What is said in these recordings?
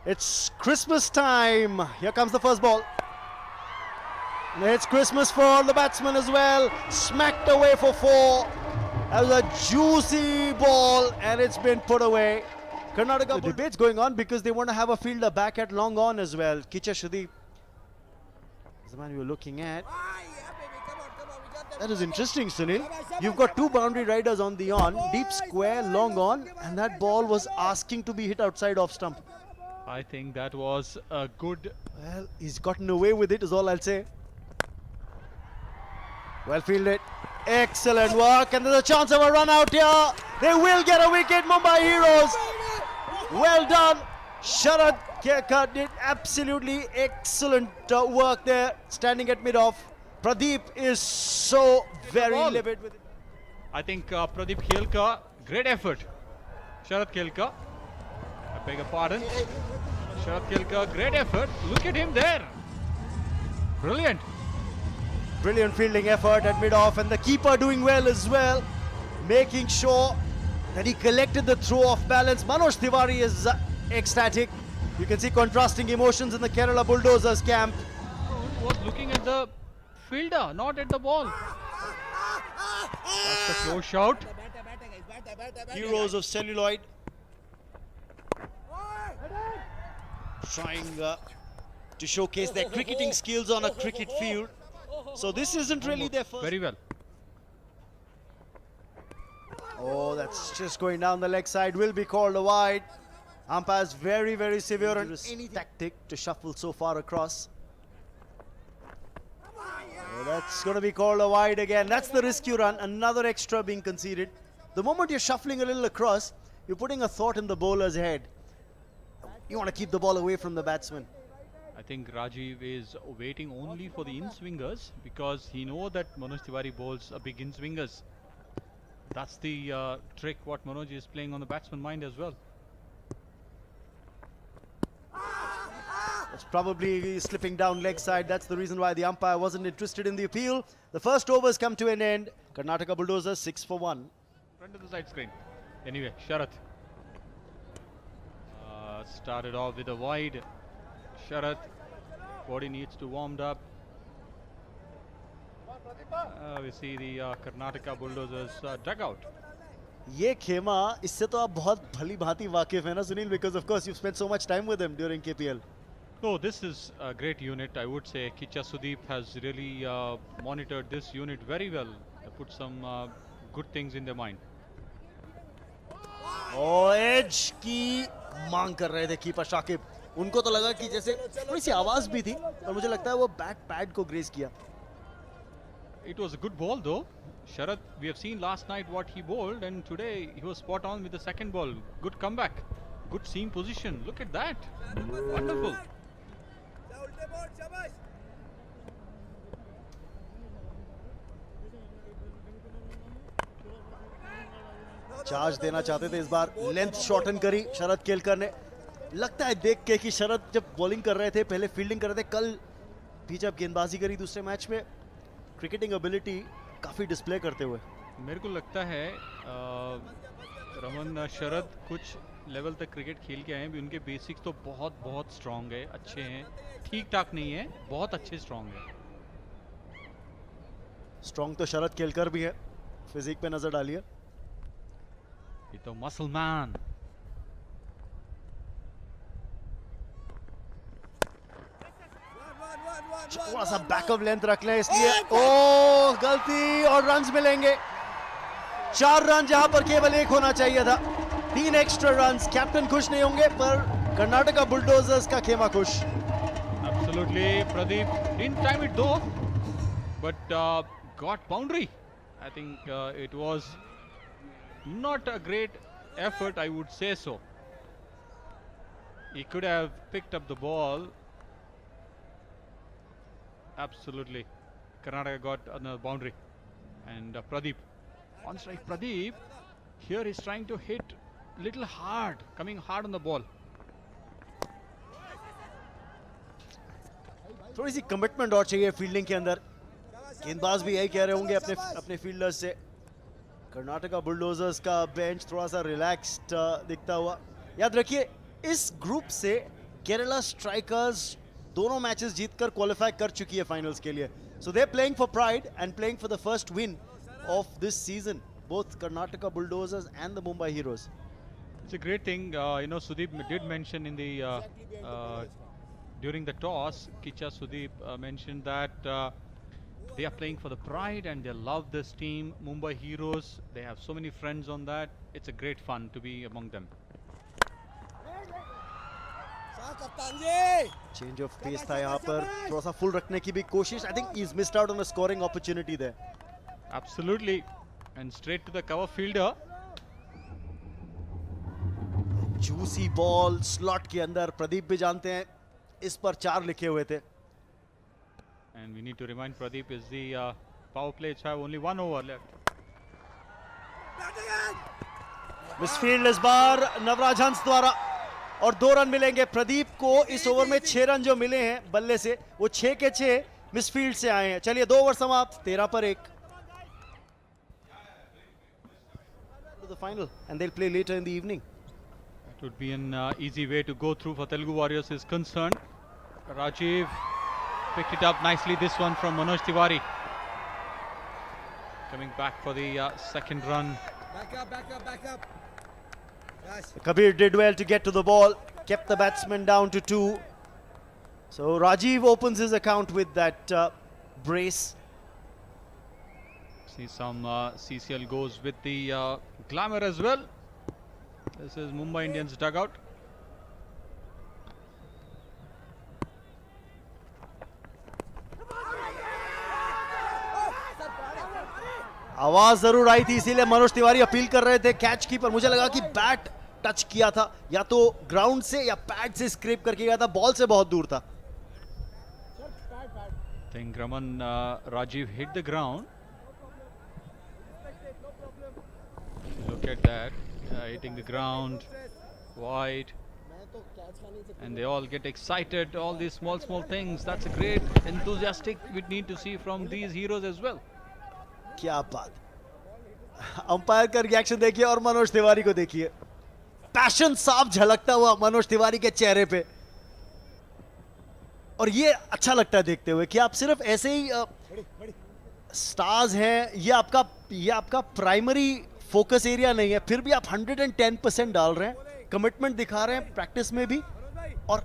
It's Christmas time. Here comes the first ball. It's Christmas for the batsman as well. Smacked away for 4. That was a juicy ball and it's been put away. Karnataka. The debate's going on because they want to have a fielder back at long on as well. Kicha Sudeep is the man we were looking at. That is interesting, Sunil. You've got 2 boundary riders on the on, deep square, long on, and that ball was asking to be hit outside off stump. I think that was a good... Well, he's gotten away with it is all I'll say. Well fielded. Excellent work, and there's a chance of a run out here. They will get a wicket, Mumbai Heroes. Well done. Sharad Khelkar did absolutely excellent work there, standing at mid-off. Pradeep is so very livid with it. I think Pradeep Khelkar, great effort. Sharad Khelkar, I beg your pardon. Sharad Khelkar, great effort. Look at him there. Brilliant. Brilliant fielding effort at mid-off, and the keeper doing well as well, making sure that he collected the throw off balance. Manoj Tiwari is ecstatic. You can see contrasting emotions in the Kerala Bulldozers camp. He was looking at the fielder, not at the ball. That's a close shout. Heroes of celluloid. Trying to showcase their cricketing skills on a cricket field. So this isn't really their first. Very well. Oh, that's just going down the leg side. Will be called a wide. Umpire's very, very severe on any tactic to shuffle so far across. Oh, that's going to be called a wide again. That's the rescue run. Another extra being conceded. The moment you're shuffling a little across, you're putting a thought in the bowler's head. You want to keep the ball away from the batsman. I think Rajiv is waiting only for the in-swingers because he knows that Manoj Tiwari bowls a big in-swingers. That's the trick what Manoj is playing on the batsman mind as well. It's probably slipping down leg side. That's the reason why the umpire wasn't interested in the appeal. The first overs come to an end. Karnataka Bulldozers 6 for 1. Front of the side screen. Anyway, Sharath started off with a wide. Sharath, body needs to warmed up. We see the Karnataka Bulldozers dugout. ये खेमा इससे तो आप बहुत भली भांति वाकिफ है ना Sunil, because of course you've spent so much time with him during KPL. No, this is a great unit. I would say Kicha Sudeep has really monitored this unit very well. Put some good things in their mind. और as की मांग कर रहे थे keeper Shakib. उनको तो लगा कि जैसे थोड़ी सी आवाज भी थी, और मुझे लगता है वो बैट पैड को ग्रेस किया. It was a good ball though. Sharath, we have seen last night what he bowled, and today he was spot on with the second ball. Good comeback. Good seam position. Look at that. Wonderful. Charge देना चाहते थे इस बार. Length shorten करी शरद केलकर ने. लगता है देख के कि शरद जब बॉलिंग कर रहे थे, पहले फील्डिंग कर रहे थे, कल भी जब गेंदबाजी करी दूसरे मैच में, क्रिकेटिंग एबिलिटी काफी डिस्प्ले करते हुए. मेरे को लगता है रमन शरद कुछ लेवल तक क्रिकेट खेल के आए हैं. उनके बेसिक्स तो बहुत बहुत स्ट्रांग है, अच्छे हैं. ठीक ठाक नहीं है, बहुत अच्छे स्ट्रांग है. स्ट्रांग तो शरद केलकर भी है. फिजिक पे नजर डालिए. ये तो मसल मैन. थोड़ा सा बैक ऑफ लेंथ रख लें इसलिए. ओह गलती, और रन्स मिलेंगे. 4 रन जहां पर केवल 1 होना चाहिए था. 3 एक्स्ट्रा रन्स. कैप्टन खुश नहीं होंगे, पर कर्नाटका बुलडोजर्स का खेमा खुश. Absolutely, Pradeep didn't time it though, but got boundary. I think it was not a great effort, I would say so. He could have picked up the ball. Absolutely. Karnataka got another boundary. And Pradeep, on strike Pradeep, here is trying to hit little hard, coming hard on the ball. थोड़ी सी commitment और चाहिए fielding के अंदर. गेंदबाज भी यही कह रहे होंगे अपने फील्डर्स से. कर्नाटका बुलडोजर्स का बेंच थोड़ा सा रिलैक्स्ड दिखता हुआ. याद रखिए इस ग्रुप से केरला स्ट्राइकर्स दोनों मैचेस जीतकर क्वालिफाई कर चुकी है फाइनल्स के लिए. So they are playing for pride and playing for the first win of this season, both Karnataka Bulldozers and the Mumbai Heroes. It's a great thing. Sudeep did mention in the during the toss, Kicha Sudeep mentioned that they are playing for the pride and they love this team, Mumbai Heroes. They have so many friends on that. It's a great fun to be among them. Change of pace था यहाँ पर, थोड़ा सा full रखने की भी कोशिश. I think he's missed out on a scoring opportunity there. Absolutely. And straight to the cover fielder. Juicy ball slot के अंदर. प्रदीप भी जानते हैं इस पर 4 लिखे हुए थे. And we need to remind Pradeep is the power play which have only 1 over left. Misfield इस बार नवराज हंस द्वारा और 2 रन मिलेंगे प्रदीप को. इस ओवर में 6 रन जो मिले हैं बल्ले से वो 6 के 6 मिसफील्ड से आए हैं. चलिए 2 ओवर समाप्त, 13 पर 1. The final and they'll play later in the evening. It would be an easy way to go through for Telugu Warriors is concerned. Rajiv picked it up nicely, this one from Manoj Tiwari. Coming back for the second run. Back up. Yes. Kabir did well to get to the ball, kept the batsman down to 2. So Rajiv opens his account with that brace. See some CCL goes with the glamour as well. This is Mumbai Indians dugout. आवाज जरूर आई थी, इसीलिए Manoj Tiwari appeal कर रहे थे catch की, पर मुझे लगा कि बैट टच किया था या तो ग्राउंड से या पैड से स्क्रैप करके गया था, बॉल से बहुत दूर था. I think Raman Rajiv hit the ground. Look at that, hitting the ground wide, and they all get excited. All these small things. That's a great enthusiastic we need to see from these heroes as well. क्या बात. Umpire का reaction देखिए और मनोज तिवारी को देखिए. Passion साफ झलकता हुआ मनोज तिवारी के चेहरे पे, और ये अच्छा लगता है देखते हुए कि आप सिर्फ ऐसे ही स्टार्स हैं. ये आपका प्राइमरी फोकस एरिया नहीं है, फिर भी आप 110% डाल रहे हैं, कमिटमेंट दिखा रहे हैं प्रैक्टिस में भी और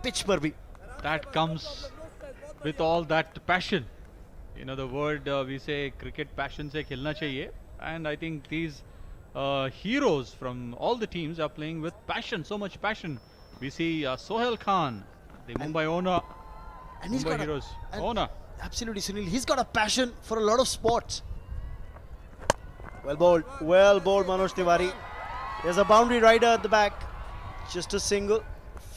पिच पर भी. That comes with all that passion. You know the word we say cricket passion से खेलना चाहिए, and I think these heroes from all the teams are playing with passion, so much passion. We see Sohail Khan, the Mumbai owner, And he's Mumbai got Heroes and owner. Absolutely, Sunil. He's got a passion for a lot of sports. Well bowled, Manoj Tiwari. There's a boundary rider at the back. Just a single.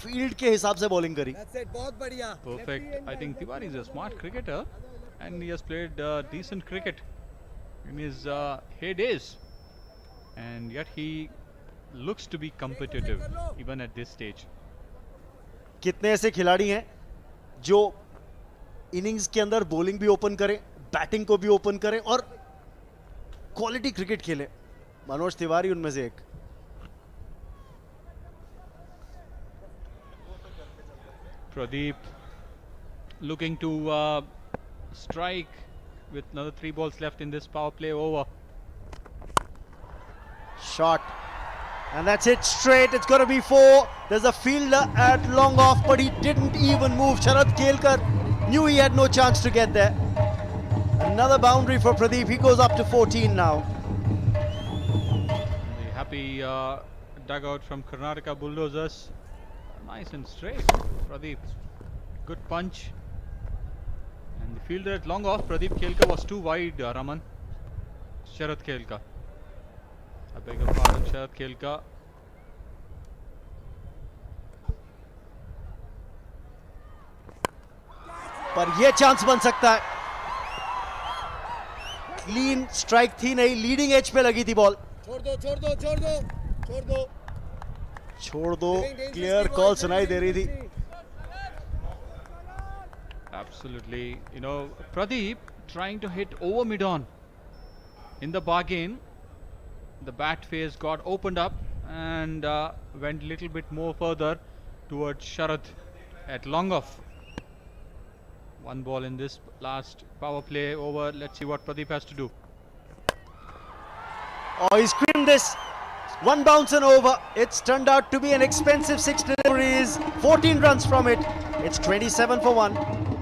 Field के हिसाब से bowling करी. That's it. बहुत बढ़िया. Perfect. I think Tiwari is a smart cricketer, and he has played decent cricket in his heydays, and yet he looks to be competitive even at this stage. कितने ऐसे खिलाड़ी हैं जो innings के अंदर bowling भी ओपन करें, batting को भी ओपन करें और क्वालिटी क्रिकेट खेलें. मनोज तिवारी उनमें से एक. Pradeep looking to strike with another 3 balls left in this power play over. Shot. And that's it straight. It's got to be 4. There's a fielder at long off, but he didn't even move. Sharad Kelkar knew he had no chance to get there. Another boundary for Pradeep. He goes up to 14 now. The happy dugout from Karnataka Bulldozers. Nice and straight. Pradeep. Good punch. And the fielder at long off, Pradeep Kelkar was too wide, Raman. Sharad Kelkar. I beg your pardon, Sharad Kelkar. पर ये chance बन सकता है. Clean strike थी नहीं, leading edge पे लगी थी बॉल. छोड़ दो क्लियर कॉल सुनाई दे रही थी. Absolutely. You know, Pradeep trying to hit over mid-on. In the bargain, the bat face got opened up and went a little bit more further. towards Sharad at long off. One ball in this last power play over. Let's see what Pradeep has to do. Oh, he screamed this. One bounce and over. It's turned out to be an expensive 6 deliveries. 14 runs from it. It's 27 for 1.